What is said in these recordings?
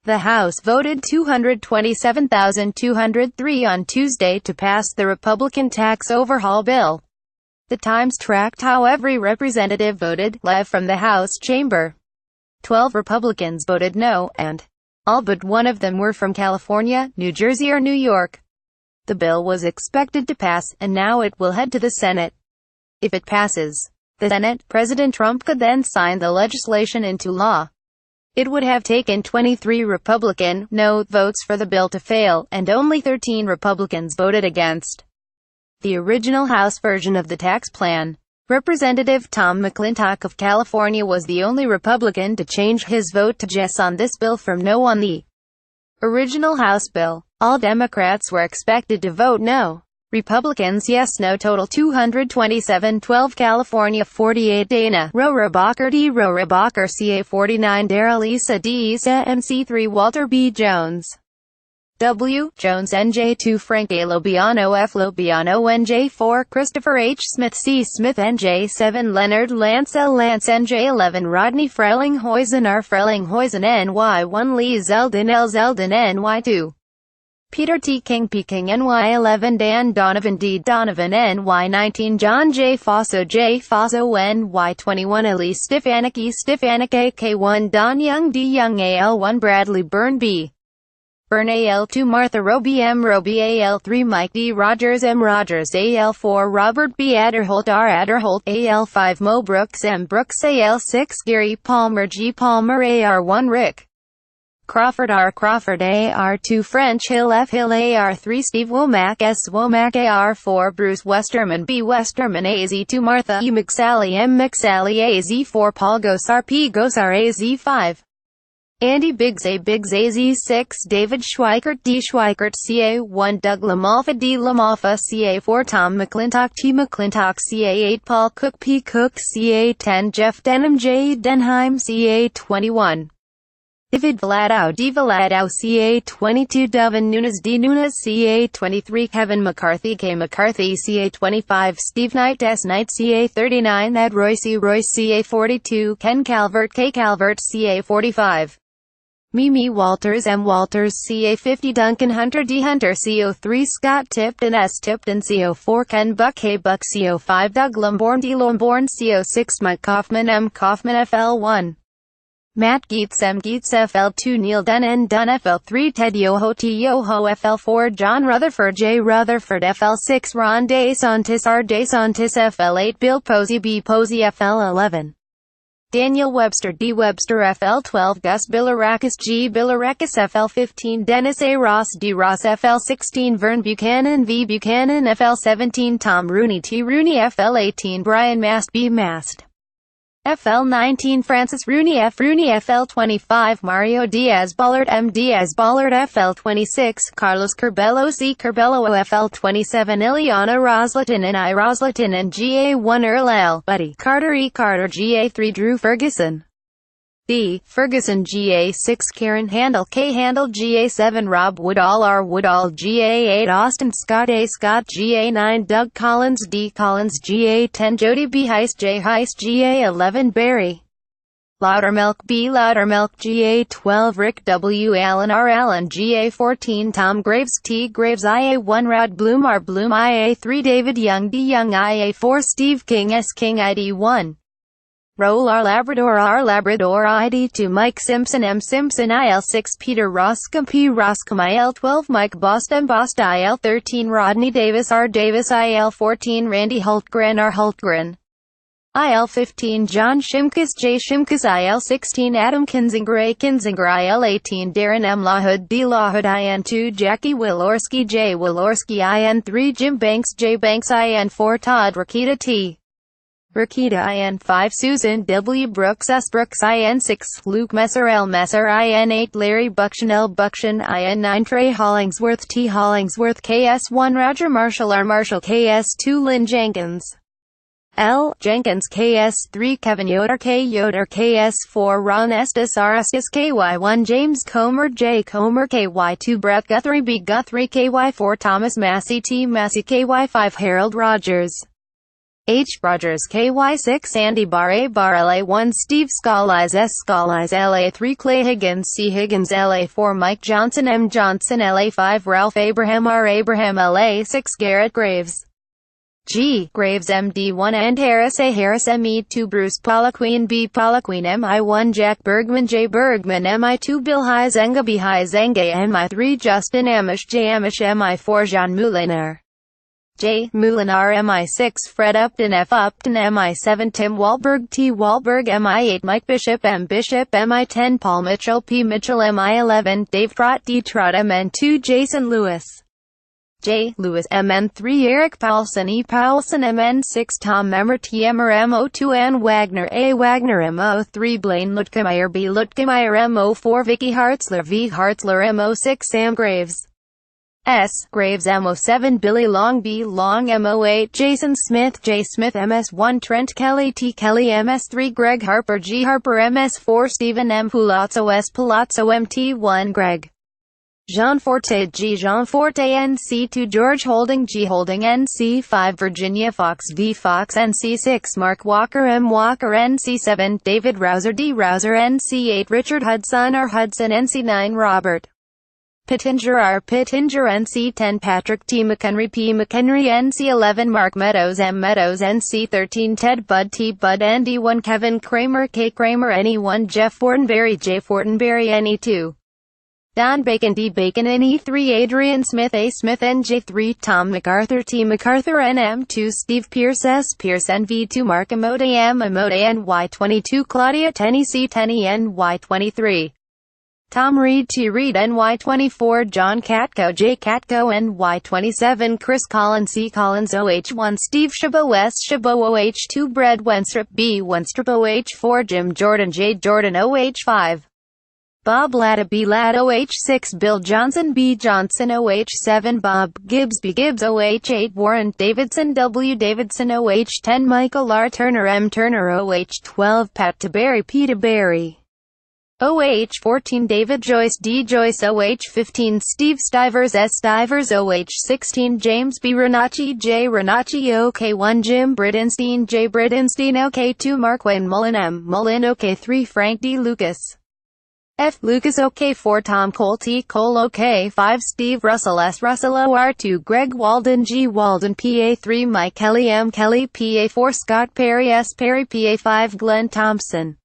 The House voted 227,203 on Tuesday to pass the Republican tax overhaul bill. The Times tracked how every representative voted, live from the House chamber. 12 Republicans voted no, and all but one of them were from California, New Jersey or New York. The bill was expected to pass, and now it will head to the Senate. If it passes the Senate, President Trump could then sign the legislation into law. It would have taken 23 Republican no votes for the bill to fail, and only 13 Republicans voted against the original House version of the tax plan. Representative Tom McClintock of California was the only Republican to change his vote to yes on this bill from no on the original House bill. All Democrats were expected to vote no. Republicans yes/no total 227, 12 California 48 Dana Rora Bacher D Rora Bacher CA 49 Darrell Issa D Issa MC3 Walter B Jones W Jones NJ 2 Frank A Lobiano F Lobiano NJ 4 Christopher H Smith C Smith NJ 7 Leonard Lance L Lance NJ 11 Rodney Frellinghuizen R Frellinghuizen NY 1 Lee Zeldin L Zeldin NY 2 Peter T. King P. King NY 11 Dan Donovan D. Donovan NY 19 John J. Faso J. Faso NY 21 Elise Stefanik E. Stefanik AK1 Don Young D. Young AL1 Bradley Byrne B. Byrne AL2 Martha Roby M. Roby AL3 Mike D. Rogers M. Rogers AL4 Robert B. Adderholt R. Adderholt AL5 Mo Brooks M. Brooks AL6 Gary Palmer G. Palmer AR1 Rick Crawford R. Crawford AR2 French Hill F. Hill AR3 Steve Womack S. Womack AR4 Bruce Westerman B. Westerman AZ2 Martha E. McSally M. McSally AZ4 Paul Gosar P. Gosar AZ5 Andy Biggs A. Biggs AZ6 David Schweikert D. Schweikert CA1 Doug Lamalfa D. Lamalfa CA4 Tom McClintock T. McClintock CA8 Paul Cook P. Cook CA10 Jeff Denham J. Denheim CA21 David Vladow D. Vladow CA22 Devin Nunes D. Nunes CA23 Kevin McCarthy K. McCarthy CA25 Steve Knight S. Knight CA39 Ed Royce Royce CA42 Ken Calvert K. Calvert CA45 Mimi Walters M. Walters CA50 Duncan Hunter D. Hunter CO3 Scott Tipton S. Tipton CO4 Ken Buck K. Buck CO5 Doug Lomborn D. Lomborn CO6 Mike Kaufman M. Kaufman FL1 Matt Geets M. Geets FL2 Neil Dunn N. Dunn FL3 Ted Yoho T. Yoho FL4 John Rutherford J. Rutherford FL6 Ron DeSantis R. DeSantis FL8 Bill Posey B. Posey FL11 Daniel Webster D. Webster FL12 Gus Bilirakis G. Bilirakis FL15 Dennis A. Ross D. Ross FL16 Vern Buchanan V. Buchanan FL17 Tom Rooney T. Rooney FL18 Brian Mast B. Mast FL19 Francis Rooney F. Rooney FL25 Mario Diaz Ballard M. Diaz Ballard FL26 Carlos Curbelo C. Curbelo FL27 Ileana Roslatin and I Roslatin and GA1 Earl L. Buddy Carter E. Carter GA3 Drew Ferguson D. Ferguson GA6 Karen Handel K. Handel GA7 Rob Woodall R. Woodall GA8 Austin Scott A. Scott GA9 Doug Collins D. Collins GA10 Jody B. Heiss J. Heiss GA11 Barry Loudermilk B. Loudermilk GA12 Rick W. Allen R. Allen GA14 Tom Graves T. Graves IA1 Rod Bloom R. Bloom IA3 David Young D. Young IA4 Steve King S. King ID1 Roll R. Labrador ID2 Mike Simpson M. Simpson IL6 Peter Roskam P. Roskam IL12 Mike Boston Bost IL13 Rodney Davis R. Davis IL14 Randy Hultgren R. Hultgren IL15 John Shimkus J. Shimkus IL16 Adam Kinzinger A. Kinzinger IL18 Darren M. Lawhood D. Lawhood IN2 Jackie Wilorski J. Wilorski IN3 Jim Banks J. Banks IN4 Todd Rakita T. Rakita IN5 Susan W. Brooks S. Brooks IN6 Luke Messer L. Messer IN8 Larry Buckshin L. Buckshin IN9 Trey Hollingsworth T. Hollingsworth KS1 Roger Marshall R. Marshall KS2 Lynn Jenkins L. Jenkins KS3 Kevin Yoder K. Yoder KS4 Ron Estes R. Estes KY1 James Comer J. Comer KY2 Brett Guthrie B. Guthrie KY4 Thomas Massey T. Massey KY5 Harold Rogers H. Rogers KY6 Andy Barr A Bar LA1 Steve Scalise S Scalise LA3 Clay Higgins C Higgins LA4 Mike Johnson M Johnson LA5 Ralph Abraham R Abraham LA6 Garrett Graves G. Graves MD1 and Harris A Harris ME2 Bruce Poliquin B Poliquin MI1 Jack Bergman J Bergman MI2 Bill Huizenga B Huizenga MI3 Justin Amish J Amish MI4 Jean Mouliner J. Moulinar MI6 Fred Upton F. Upton MI7 Tim Wahlberg T. Wahlberg MI8 Mike Bishop M. Bishop MI10 Paul Mitchell P. Mitchell MI11 Dave Trott D. Trott MN2 Jason Lewis J. Lewis MN3 Eric Paulson E. Paulson MN6 Tom Emmer T. Emmer MO2 Ann Wagner A. Wagner MO3 Blaine Lutkemeyer B. Lutkemeyer MO4 Vicky Hartzler V. Hartzler MO6 Sam Graves S. Graves MO7 Billy Long B. Long MO8 Jason Smith J. Smith MS1 Trent Kelly T. Kelly MS3 Greg Harper G. Harper MS4 Stephen M. Palazzo S. Palazzo MT1 Greg Jean Forte G. Jean Forte NC2 George Holding G. Holding NC5 Virginia Fox V. Fox NC6 Mark Walker M. Walker NC7 David Rouser D. Rouser NC8 Richard Hudson R. Hudson NC9 Robert Pittenger R. Pittenger NC10 Patrick T. McHenry P. McHenry NC11 Mark Meadows M. Meadows NC13 Ted Bud T. Bud ND1 Kevin Kramer K. Kramer NE1 Jeff Fortenberry J. Fortenberry NE2 Don Bacon D. Bacon NE3 Adrian Smith A. Smith NJ3 Tom MacArthur T. MacArthur NM2 Steve Pierce S. Pierce NV2 Mark Amode M. Amode NY22 Claudia Tenney C. Tenney NY23 Tom Reed T. Reed NY24 John Catco J. Catco NY27 Chris Collins C. Collins OH1 Steve Chabot S. Chabot OH2 Brad Wenstrup B. Wenstrup OH4 Jim Jordan J. Jordan OH5 Bob Latta B. Latta OH6 Bill Johnson B. Johnson OH7 Bob Gibbs B. Gibbs OH8 Warren Davidson W. Davidson OH10 Michael R. Turner M. Turner OH12 Pat Taberry P. Taberry OH14 David Joyce D. Joyce OH15 Steve Stivers S. Stivers OH16 James B. Renacci J. Renacci OK1 Jim Bridenstine J. Bridenstine OK2 Mark Wayne Mullen M. Mullen OK3 Frank D. Lucas F. Lucas OK4 Tom Cole T. Cole OK5 Steve Russell S. Russell OR2 Greg Walden G. Walden PA3 Mike Kelly M. Kelly PA4 Scott Perry S. Perry PA5 Glenn Thompson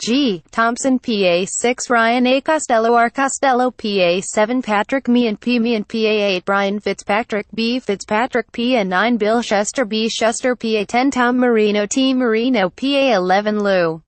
G. Thompson PA6 Ryan A. Costello R. Costello PA7 Patrick Meehan P. Meehan PA8 Brian Fitzpatrick B. Fitzpatrick PA9 Bill Schuster B. Schuster PA10 Tom Marino T. Marino PA11 Lou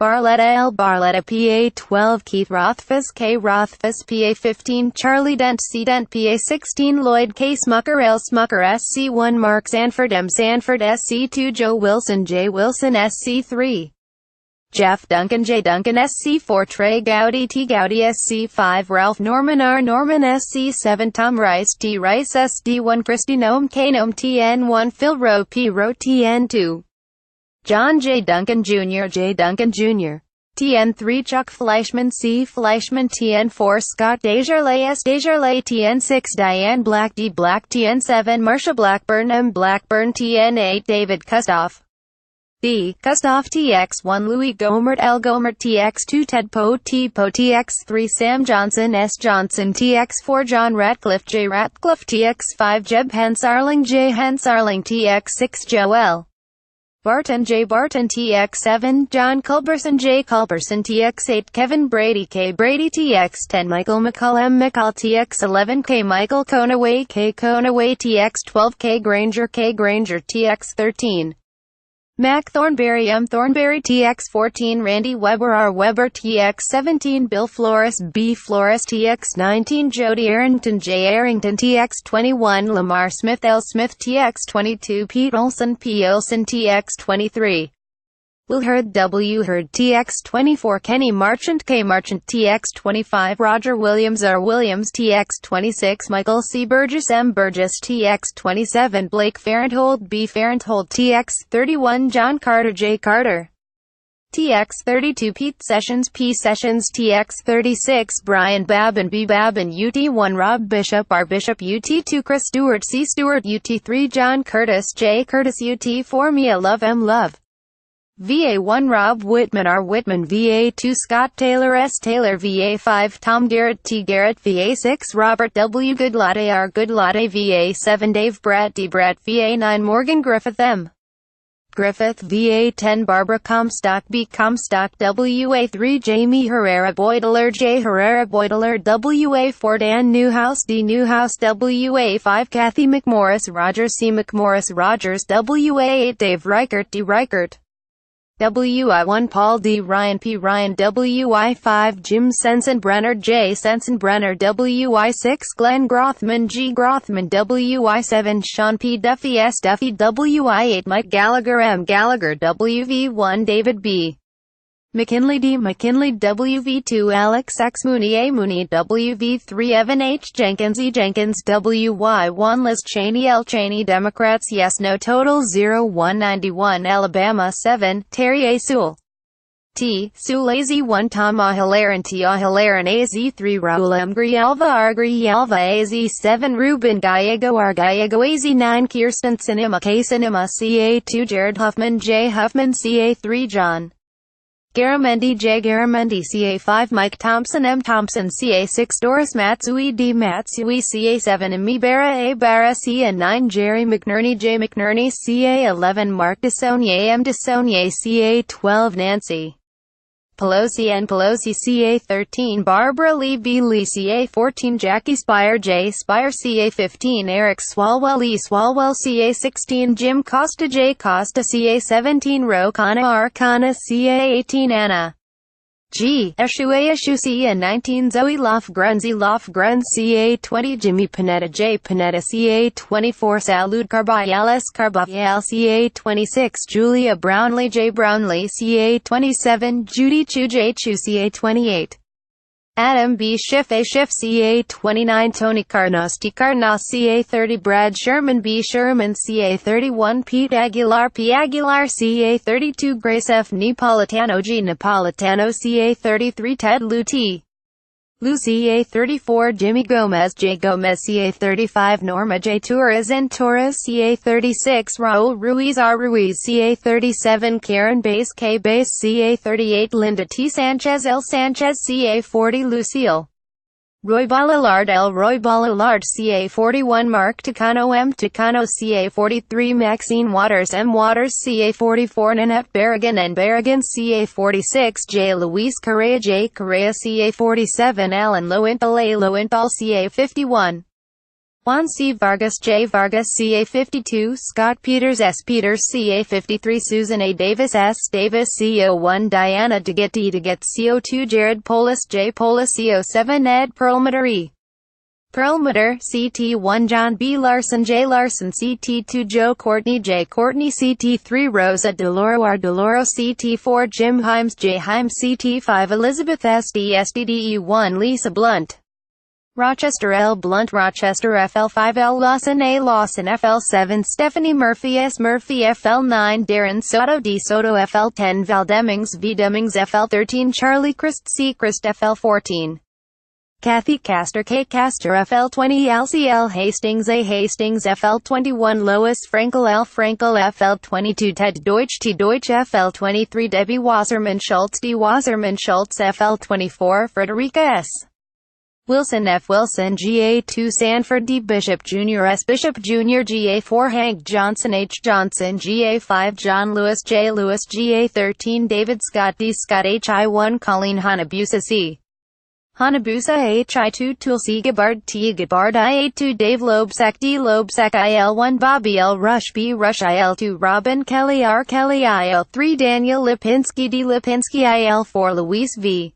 Barletta L. Barletta PA12 Keith Rothfuss K. Rothfuss PA15 Charlie Dent C. Dent PA16 Lloyd K. Smucker L. Smucker SC1 Mark Sanford M. Sanford SC2 Joe Wilson J. Wilson SC3 Jeff Duncan J. Duncan SC4 Trey Gowdy T. Gowdy SC5 Ralph Norman R. Norman SC7 Tom Rice T. Rice SD1 Christy Nome K. Nome TN1 Phil Rowe P. Rowe TN2 John J. Duncan Jr. J. Duncan Jr. TN3 Chuck Fleischman C. Fleischman TN4 Scott Desjarlais S. Desjarlais TN6 Diane Black D. Black TN7 Marsha Blackburn M. Blackburn TN8 David Kustoff B. Kustoff TX1 Louis Gomert L. Gomert TX2 Ted Poe T. Poe TX3 Sam Johnson S. Johnson TX4 John Ratcliffe J. Ratcliffe TX5 Jeb Hensarling J. Hensarling TX6 Joel Barton J. Barton TX7 John Culberson J. Culberson TX8 Kevin Brady K. Brady TX10 Michael McCall M. McCall TX11 K. Michael Conaway K. Conaway TX12 K. Granger K. Granger TX13 Mac Thornberry M. Thornberry TX14 Randy Weber R. Weber TX17 Bill Flores B. Flores TX19 Jody Arrington J. Arrington TX21 Lamar Smith L. Smith TX22 Pete Olson P. Olson TX23 Will Hurd W. Hurd TX24 Kenny Marchant K. Marchant TX25 Roger Williams R. Williams TX26 Michael C. Burgess M. Burgess TX27 Blake Farenthold B. Farenthold TX31 John Carter J. Carter TX32 Pete Sessions P Sessions TX36 Brian Babin B Babin UT1 Rob Bishop R Bishop UT2 Chris Stewart C Stewart UT3 John Curtis J Curtis UT4 Mia Love M Love VA1 Rob Whitman R Whitman VA2 Scott Taylor S Taylor VA5 Tom Garrett T Garrett VA6 Robert W Goodlatte R Goodlatte VA7 Dave Brett D Brett VA9 Morgan Griffith M Griffith VA10 Barbara Comstock B Comstock WA3 Jamie Herrera Boydler J Herrera Boydler WA4 Dan Newhouse D Newhouse WA5 Kathy McMorris Rogers C McMorris Rogers WA8 Dave Reichert D Reichert WI1 Paul D Ryan P Ryan WI5 Jim Sensenbrenner J Sensenbrenner WI6 Glenn Grothman G Grothman WI7 Sean P Duffy S Duffy WI8 Mike Gallagher M Gallagher WV1 David B McKinley D McKinley WV2 Alex X Mooney A Mooney WV3 Evan H Jenkins E Jenkins WY1 Liz Cheney L Cheney Democrats Yes No Total 0191 Alabama 7 Terry A Sewell T Sewell AZ1 Tom Ahilaran T Ahilaran AZ3 Raul M Grialva R Grialva AZ7 Ruben Gallego R Gallego AZ9 Kirsten Cinema K Cinema CA2 Jared Huffman J Huffman CA3 John Garamendi J Garamendi CA5 Mike Thompson M Thompson CA6 Doris Matsui D Matsui CA7 Amy Barra A Barra CA9 Jerry McNerney J McNerney CA11 Mark Desaunier M Desaunier CA12 Nancy Pelosi N Pelosi CA13 Barbara Lee B Lee CA14 Jackie Spire J Spire CA15 Eric Swalwell E Swalwell CA16 Jim Costa J Costa CA17 Ro Khanna R Khanna CA18 Anna G Eshue Eshu CA19 Zoe Lofgren Z Lofgren CA20 Jimmy Panetta J Panetta CA24 Salud Carbayal S Carbayal CA26 Julia Brownlee J Brownlee CA27 Judy Chu J Chu CA28 Adam B Schiff A Schiff CA29 Tony Carnos T Carnos CA30 Brad Sherman B Sherman CA31 Pete Aguilar P Aguilar CA32 Grace F Napolitano G Napolitano CA33 Ted Lou T Lou CA34 Jimmy Gomez J Gomez CA35 Norma J Torres N Torres CA36 Raul Ruiz R Ruiz CA37 Karen Bass K Bass CA38 Linda T Sanchez L Sanchez CA40 Lucille Roy Ballard L Roy Ballard CA41 Mark Takano M Takano CA43 Maxine Waters M Waters CA44 Nanette Berrigan N Berrigan CA46 J Luis Correa J Correa CA47 Alan Lowenthal A Lowenthal CA51 Juan C. Vargas J. Vargas CA52 Scott Peters S. Peters CA53 Susan A. Davis S. Davis CO1 Diana DeGette E. DeGette CO2 Jared Polis J. Polis CO7 Ed Perlmutter E. Perlmutter CT1 John B. Larson J. Larson CT2 Joe Courtney J. Courtney CT3 Rosa DeLoro R. DeLoro CT4 Jim Himes J. Himes CT5 Elizabeth SD SDDE1 Lisa Blunt Rochester L. Blunt Rochester FL5 L. Lawson A. Lawson FL7 Stephanie Murphy S. Murphy FL9 Darren Soto D. Soto FL10 Val Demings V. Demings FL13 Charlie Christ C. Christ FL14 Kathy Castor K. Castor FL20 LCL Hastings A. Hastings FL21 Lois Frankel L. Frankel FL22 Ted Deutsch T. Deutsch FL23 Debbie Wasserman Schultz D. Wasserman Schultz FL24 Frederica S. Wilson F. Wilson GA2 Sanford D. Bishop Jr. S. Bishop Jr. GA4 Hank Johnson H. Johnson GA5 John Lewis J. Lewis GA13 David Scott D. Scott HI1 Colleen Hanabusa C. Hanabusa HI2 Tulsi Gabbard T. Gabbard IA2 Dave Loebsack D. Loebsack IL1 Bobby L. Rush B. Rush IL2 Robin Kelly R. Kelly IL3 Daniel Lipinski D. Lipinski IL4 Luis V.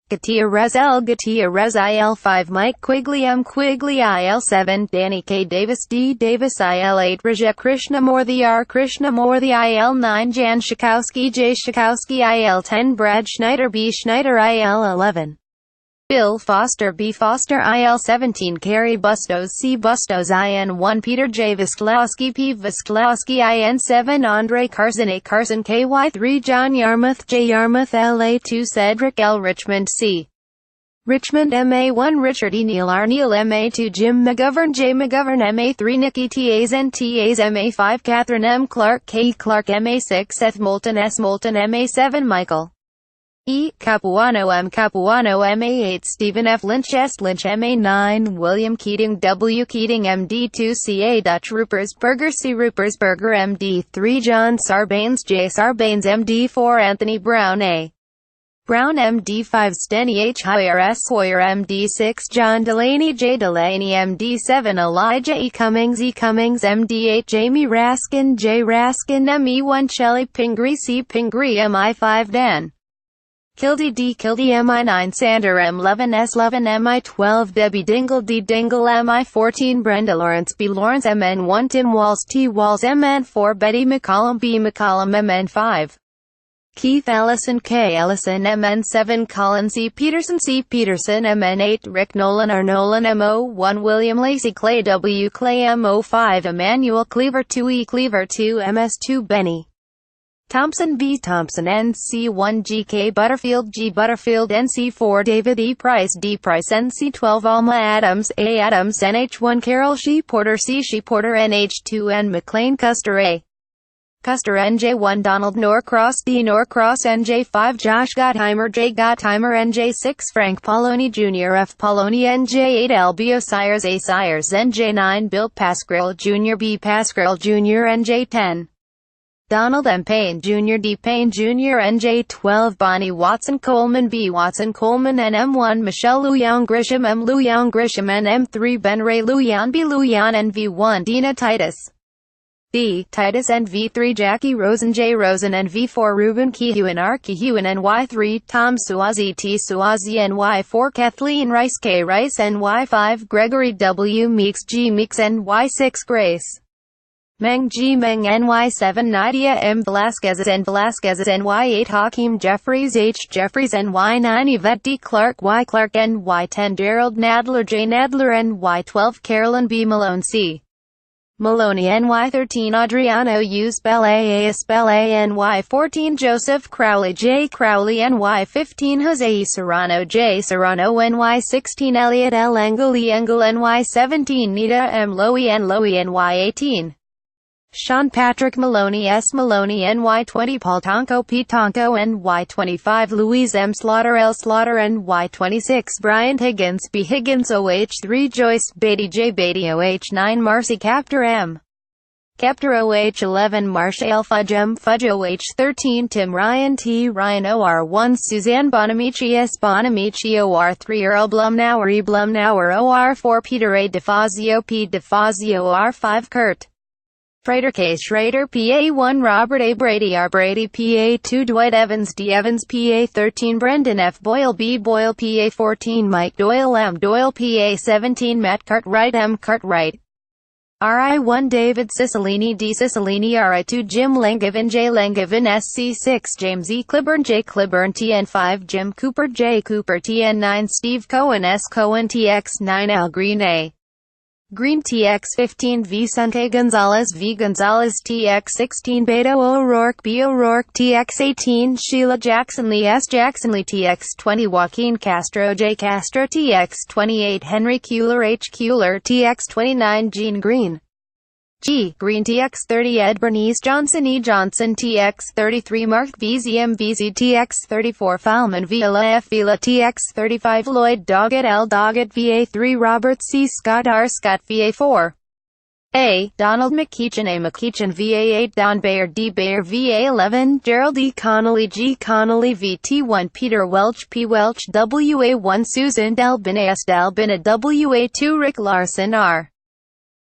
Gutierrez L. Gutierrez IL5 Mike Quigley M. Quigley IL7 Danny K. Davis D. Davis IL8 Raja Krishnamurthy R. Krishnamurthy IL9 Jan Schakowsky J. Schakowsky IL10 Brad Schneider B. Schneider IL11 Bill Foster B. Foster IL-17 Carrie Bustos C. Bustos IN-1 Peter J. Visklowski P. Visklowski IN-7 Andre Carson A. Carson KY-3 John Yarmouth J. Yarmouth LA-2 Cedric L. Richmond C. Richmond MA1 Richard E. Neil R. Neil MA2 Jim McGovern J. McGovern MA3 Nikki TAs and TAs MA5 Catherine M. Clark K. Clark MA6 F. Moulton S. Moulton MA7 Michael E. Capuano M. Capuano MA8 Stephen F. Lynch S. Lynch MA9 William Keating W. Keating MD2 CA Dutch Rupersberger C. Rupersberger MD3 John Sarbanes J. Sarbanes MD4 Anthony Brown A. Brown MD5 Steny H. Hoyer S. Hoyer MD6 John Delaney J. Delaney MD7 Elijah E. Cummings MD8 Jamie Raskin J. Raskin ME1 Shelley Pingree C. Pingree MI5 Dan Kildee D. Kildee MI9 Sander M11 S11 MI12 Debbie Dingle D. Dingle MI14 Brenda Lawrence B. Lawrence MN1 Tim Walls T. Walls MN4 Betty McCollum B. McCollum MN5 Keith Ellison K. Ellison MN7 Colin C. Peterson MN8 Rick Nolan R. Nolan MO1 William Lacey Clay W. Clay MO5 Emmanuel Cleaver 2 E. Cleaver 2 MS2 Benny Thompson B. Thompson NC1 GK Butterfield G. Butterfield NC4 David E. Price D. Price NC12 Alma Adams A. Adams NH1 Carol She Porter C. She Porter NH2 N. McLean Custer A. Custer NJ1 Donald Norcross D. Norcross NJ5 Josh Gottheimer J. Gottheimer NJ6 Frank Poloni Jr. F. Poloni NJ8 LB Osiris A. Sires NJ9 Bill Pascrell Jr. B. Pascrell Jr. NJ10 Donald M. Payne Jr. D. Payne Jr. NJ12 Bonnie Watson Coleman B. Watson Coleman NM1 Michelle Luyan Grisham M. Luyan Grisham NM3 Ben Ray Luyan B. Luyan NV1 Dina Titus D. Titus NV3 Jackie Rosen J. Rosen NV4 Ruben Kehewan R. Kehewan NY3 Tom Suazi T. Suazi NY4 Kathleen Rice K. Rice NY5 Gregory W. Meeks G. Meeks NY6 Grace Meng G. Meng NY7 Nadia M. Velasquez N. Velasquez NY8 Hakeem Jeffries H. Jeffries NY9 Yvette D. Clark Y. Clark NY10 Gerald Nadler J. Nadler NY12 Carolyn B. Malone C. Maloney NY13 Adriano U. Spell A. Spell A. NY14 Joseph Crowley J. Crowley NY15 Jose Serrano J. Serrano NY16 Elliot L. Engel E. Engel NY17 Nita M. Lowy N. Lowy NY18 Sean Patrick Maloney S. Maloney NY20 Paul Tonko P. Tonko NY25 Louise M. Slaughter L. Slaughter NY26 Brian Higgins B. Higgins OH3 Joyce Beatty J. Beatty OH9 Marcy Captor M. Captor OH11 Marsha L. Fudge M. Fudge OH13 Tim Ryan T. Ryan OR1 Suzanne Bonamici S. Bonamici OR3 Earl Blumnauer E. Blumnauer OR4 Peter A. DeFazio P. DeFazio OR5 Kurt Schrader K. Schrader PA1 Robert A. Brady R. Brady PA2 Dwight Evans D. Evans PA13 Brendan F. Boyle B. Boyle PA14 Mike Doyle M. Doyle PA17 Matt Cartwright M. Cartwright RI1 David Cicilline D. Cicilline RI2 Jim Langevin J. Langevin SC6 James E. Cliburn J. Cliburn TN5 Jim Cooper J. Cooper TN9 Steve Cohen S. Cohen TX9 Al Green A. Green TX15 Vicente Gonzalez V. Gonzalez TX16 Beto O'Rourke B. O'Rourke TX18 Sheila Jackson Lee S. Jackson Lee TX20 Joaquin Castro J. Castro TX28 Henry Kuehler H. Kuehler TX29 Gene Green G. Green TX30 Ed Bernice Johnson E. Johnson TX33 Mark BZM BZ TX34 Falman Vila F. Vila TX35 Lloyd Doggett L. Doggett VA3 Robert C. Scott R. Scott VA4 A. Donald McKeechan A. McKeechan VA8 Don Bayer D. Bayer VA11 Gerald E. Connolly G. Connolly VT1 Peter Welch P. Welch WA1 Susan Delbin S. Delbin WA2 Rick Larson R.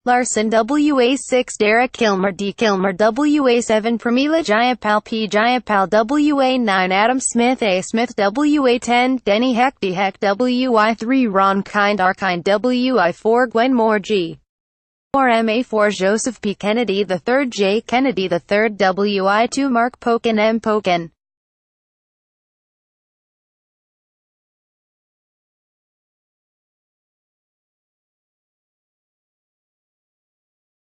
Larson WA6 Derek Kilmer D. Kilmer WA7 Pramila Jayapal P. Jayapal WA9 Adam Smith A. Smith WA10 Denny Heck D. Heck WI3 Ron Kind R. Kind WI4 Gwen Moore G. Moore MA4 Joseph P. Kennedy III J. Kennedy III WI2 Mark Pokin M. Pokin